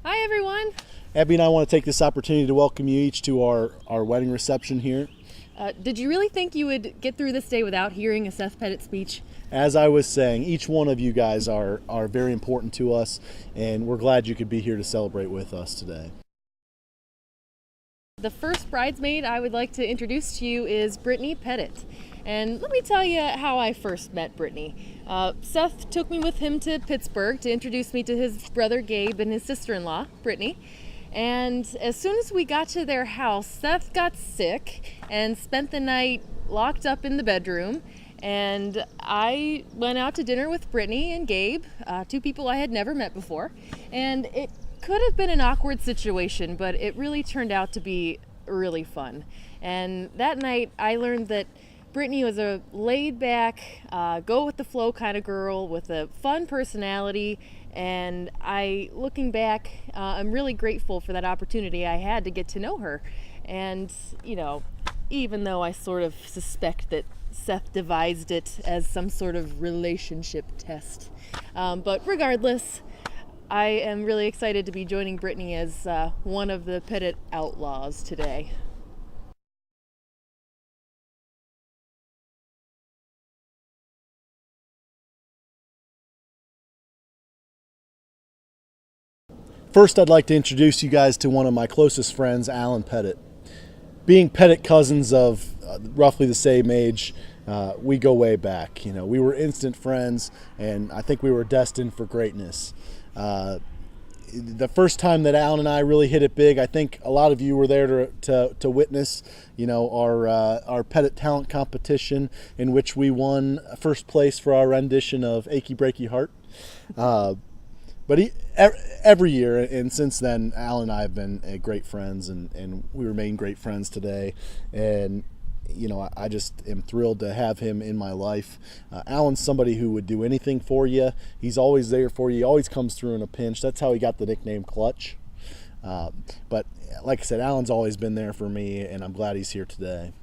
Hi, everyone. Abby and I want to take this opportunity to welcome you each to our wedding reception here. Did you really think you would get through this day without hearing a Seth Pettit speech? As I was saying, each one of you guys are very important to us, and we're glad you could be here to celebrate with us today. The first bridesmaid I would like to introduce to you is Brittany Pettit. And let me tell you how I first met Brittany. Seth took me with him to Pittsburgh to introduce me to his brother Gabe and his sister-in-law, Brittany. And as soon as we got to their house, Seth got sick and spent the night locked up in the bedroom. And I went out to dinner with Brittany and Gabe, two people I had never met before. And it could have been an awkward situation, but it really turned out to be really fun. And that night I learned that Brittany was a laid-back, go-with-the-flow kind of girl with a fun personality, and looking back, I'm really grateful for that opportunity I had to get to know her. And, even though I sort of suspect that Seth devised it as some sort of relationship test. But regardless, I am really excited to be joining Brittany as one of the Pettit outlaws today. First, I'd like to introduce you guys to one of my closest friends, Alan Pettit. Being Pettit cousins of roughly the same age, we go way back. We were instant friends, and I think we were destined for greatness. The first time that Alan and I really hit it big, I think a lot of you were there to witness, our Pettit talent competition, in which we won first place for our rendition of "Achy Breaky Heart." But every year, and since then, Alan and I have been great friends, and we remain great friends today. And, I just am thrilled to have him in my life. Alan's somebody who would do anything for you. He's always there for you. He always comes through in a pinch. That's how he got the nickname Clutch. But like I said, Alan's always been there for me, and I'm glad he's here today.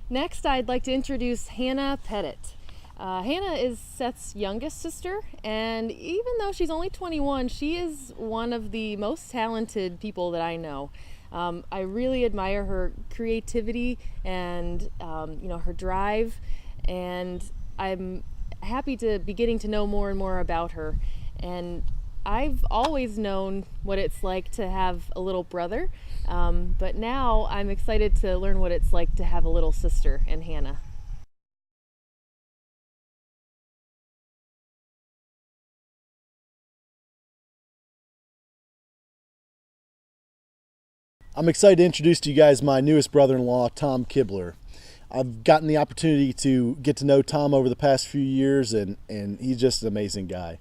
Next, I'd like to introduce Hannah Pettit. Hannah is Seth's youngest sister, and even though she's only 21, she is one of the most talented people that I know. I really admire her creativity and her drive, and I'm happy to be getting to know more and more about her. And I've always known what it's like to have a little brother, but now I'm excited to learn what it's like to have a little sister in Hannah. I'm excited to introduce to you guys my newest brother-in-law, Tom Kibler. I've gotten the opportunity to get to know Tom over the past few years, and he's just an amazing guy.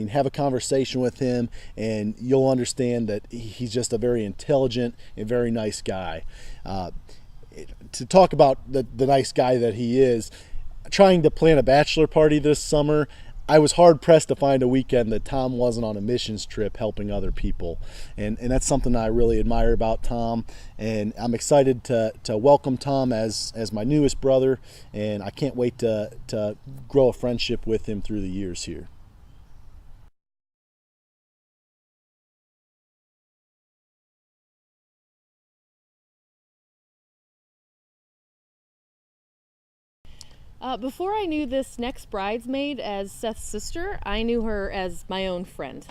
Have a conversation with him, and you'll understand that he's just a very intelligent and very nice guy. To talk about the nice guy that he is, trying to plan a bachelor party this summer, I was hard-pressed to find a weekend that Tom wasn't on a missions trip helping other people. And that's something I really admire about Tom. And I'm excited to welcome Tom as my newest brother. And I can't wait to grow a friendship with him through the years here. Before I knew this next bridesmaid as Seth's sister, I knew her as my own friend.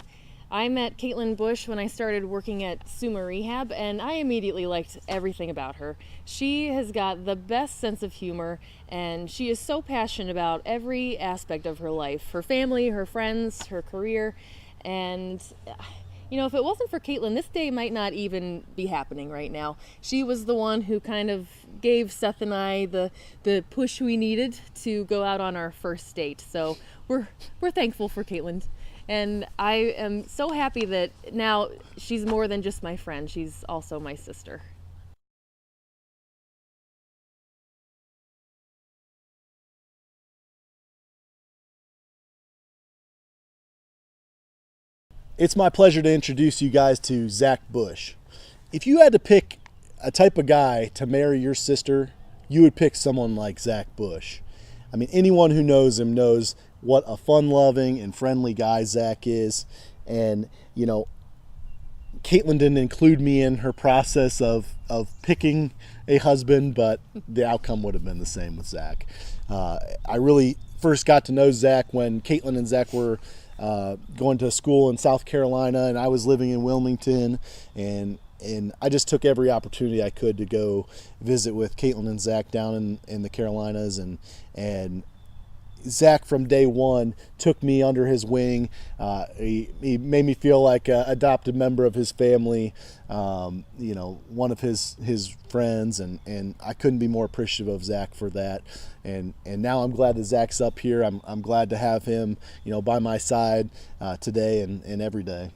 I met Caitlin Bush when I started working at Summa Rehab, and I immediately liked everything about her. She has got the best sense of humor, and she is so passionate about every aspect of her life, her family, her friends, her career, and if it wasn't for Caitlin, this day might not even be happening right now. She was the one who kind of gave Seth and I the push we needed to go out on our first date. So we're thankful for Caitlin. And I am so happy that now she's more than just my friend. She's also my sister. It's my pleasure to introduce you guys to Zach Bush. If you had to pick a type of guy to marry your sister, you would pick someone like Zach Bush. I mean, anyone who knows him knows what a fun-loving and friendly guy Zach is. And, you know, Caitlin didn't include me in her process of picking a husband, but the outcome would have been the same with Zach. I really first got to know Zach when Caitlin and Zach were going to school in South Carolina, and I was living in Wilmington, and I just took every opportunity I could to go visit with Caitlin and Zach down in the Carolinas, and Zach from day one took me under his wing. He made me feel like an adopted member of his family, you know, one of his friends, and I couldn't be more appreciative of Zach for that. And now I'm glad that Zach's up here. I'm glad to have him, you know, by my side today and every day.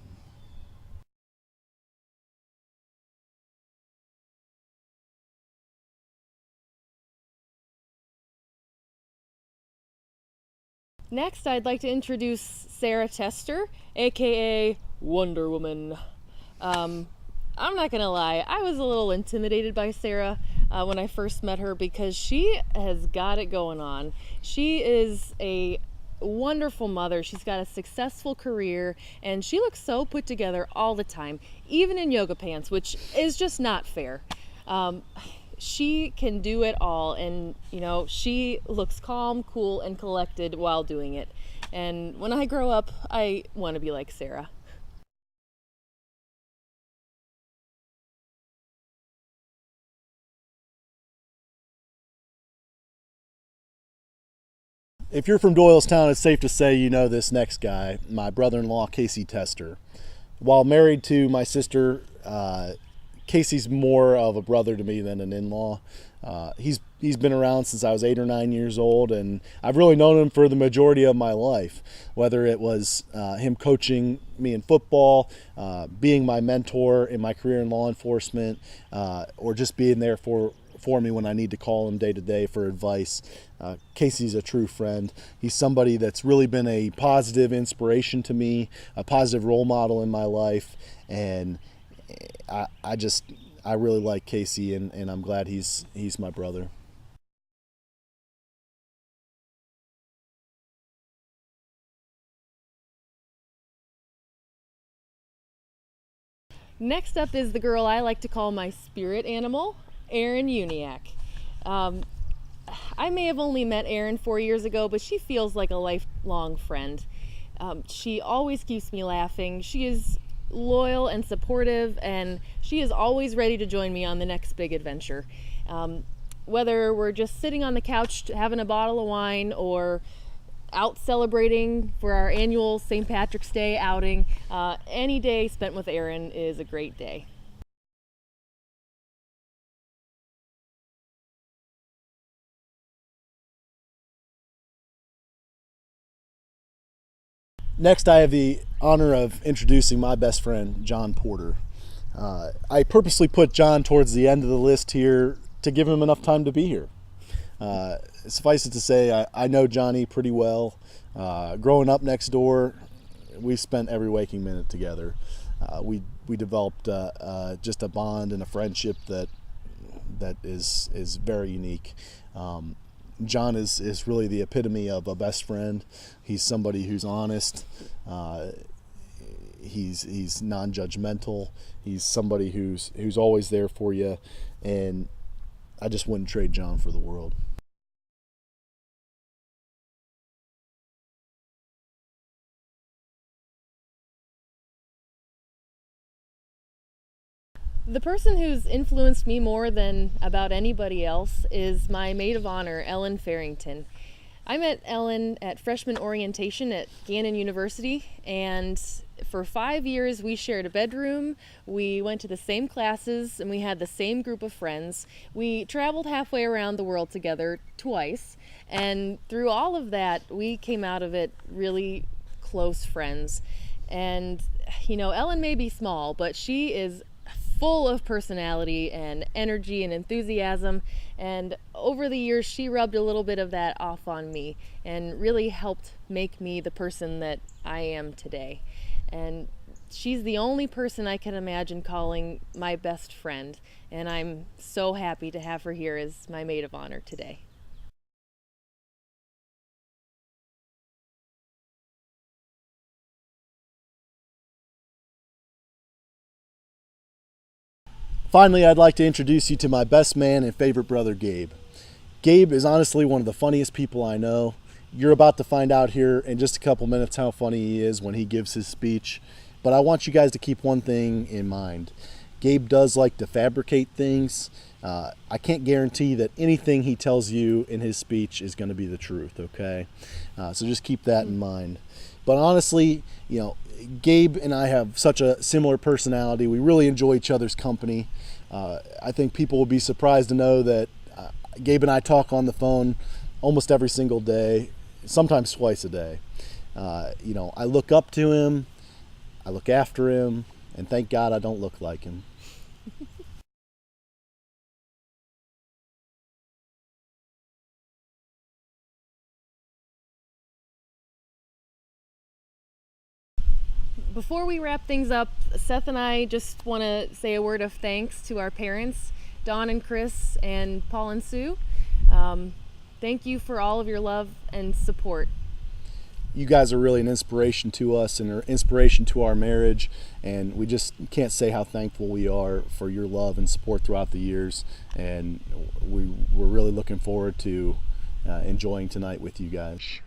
Next, I'd like to introduce Sarah Tester, aka Wonder Woman. I'm not gonna lie, I was a little intimidated by Sarah when I first met her because she has got it going on. She is a wonderful mother. She's got a successful career, and she looks so put together all the time, even in yoga pants, which is just not fair. She can do it all, and you know, she looks calm, cool, and collected while doing it. And when I grow up, I want to be like Sarah. If you're from Doylestown, it's safe to say you know this next guy, my brother-in-law, Casey Tester. While married to my sister, Casey's more of a brother to me than an in-law. He's been around since I was 8 or 9 years old, and I've really known him for the majority of my life. Whether it was him coaching me in football, being my mentor in my career in law enforcement, or just being there for me when I need to call him day to day for advice. Casey's a true friend. He's somebody that's really been a positive inspiration to me, a positive role model in my life, and I really like Casey, and I'm glad he's my brother. Next up is the girl I like to call my spirit animal, Erin Uniac. Um, I may have only met Erin 4 years ago, but she feels like a lifelong friend. She always keeps me laughing. She is loyal and supportive, and she is always ready to join me on the next big adventure. Whether we're just sitting on the couch having a bottle of wine or out celebrating for our annual St. Patrick's Day outing, any day spent with Erin is a great day. Next, I have the honor of introducing my best friend, John Porter. I purposely put John towards the end of the list here to give him enough time to be here. Suffice it to say, I know Johnny pretty well. Growing up next door, we spent every waking minute together. We developed just a bond and a friendship that is very unique. John is really the epitome of a best friend. He's somebody who's honest. He's non-judgmental. He's somebody who's always there for you, and I just wouldn't trade John for the world. The person who's influenced me more than about anybody else is my maid of honor, Ellen Farrington. I met Ellen at freshman orientation at Gannon University, and for 5 years we shared a bedroom, we went to the same classes, and we had the same group of friends. We traveled halfway around the world together twice, and through all of that, we came out of it really close friends. And, you know, Ellen may be small, but she is full of personality and energy and enthusiasm, and over the years she rubbed a little bit of that off on me and really helped make me the person that I am today. And she's the only person I can imagine calling my best friend, and I'm so happy to have her here as my maid of honor today. Finally, I'd like to introduce you to my best man and favorite brother, Gabe. Gabe is honestly one of the funniest people I know. You're about to find out here in just a couple minutes how funny he is when he gives his speech. But I want you guys to keep one thing in mind. Gabe does like to fabricate things. I can't guarantee that anything he tells you in his speech is going to be the truth, okay? So just keep that in mind. But honestly, Gabe and I have such a similar personality. We really enjoy each other's company. I think people will be surprised to know that Gabe and I talk on the phone almost every single day, sometimes twice a day. I look up to him, I look after him, and thank God I don't look like him. Before we wrap things up, Seth and I just want to say a word of thanks to our parents, Don and Chris, and Paul and Sue. Thank you for all of your love and support. You guys are really an inspiration to us and an inspiration to our marriage, and we just can't say how thankful we are for your love and support throughout the years, and we're really looking forward to enjoying tonight with you guys.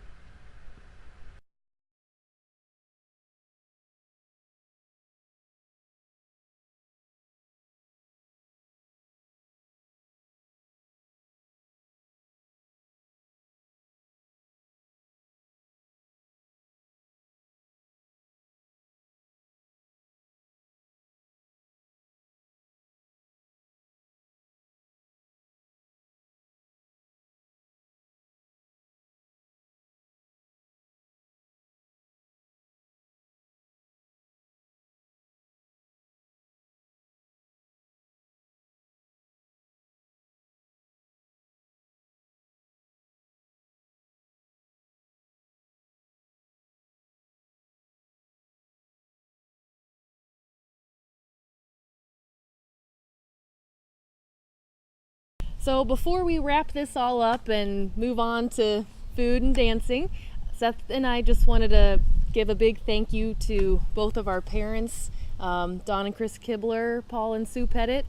So before we wrap this all up and move on to food and dancing, Seth and I just wanted to give a big thank you to both of our parents, Don and Chris Kibler, Paul and Sue Pettit.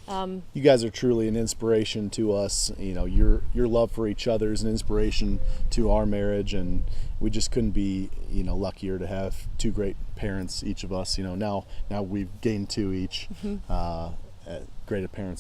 You guys are truly an inspiration to us. Your love for each other is an inspiration to our marriage, and we just couldn't be luckier to have two great parents, each of us. Now we've gained two each. Great parents.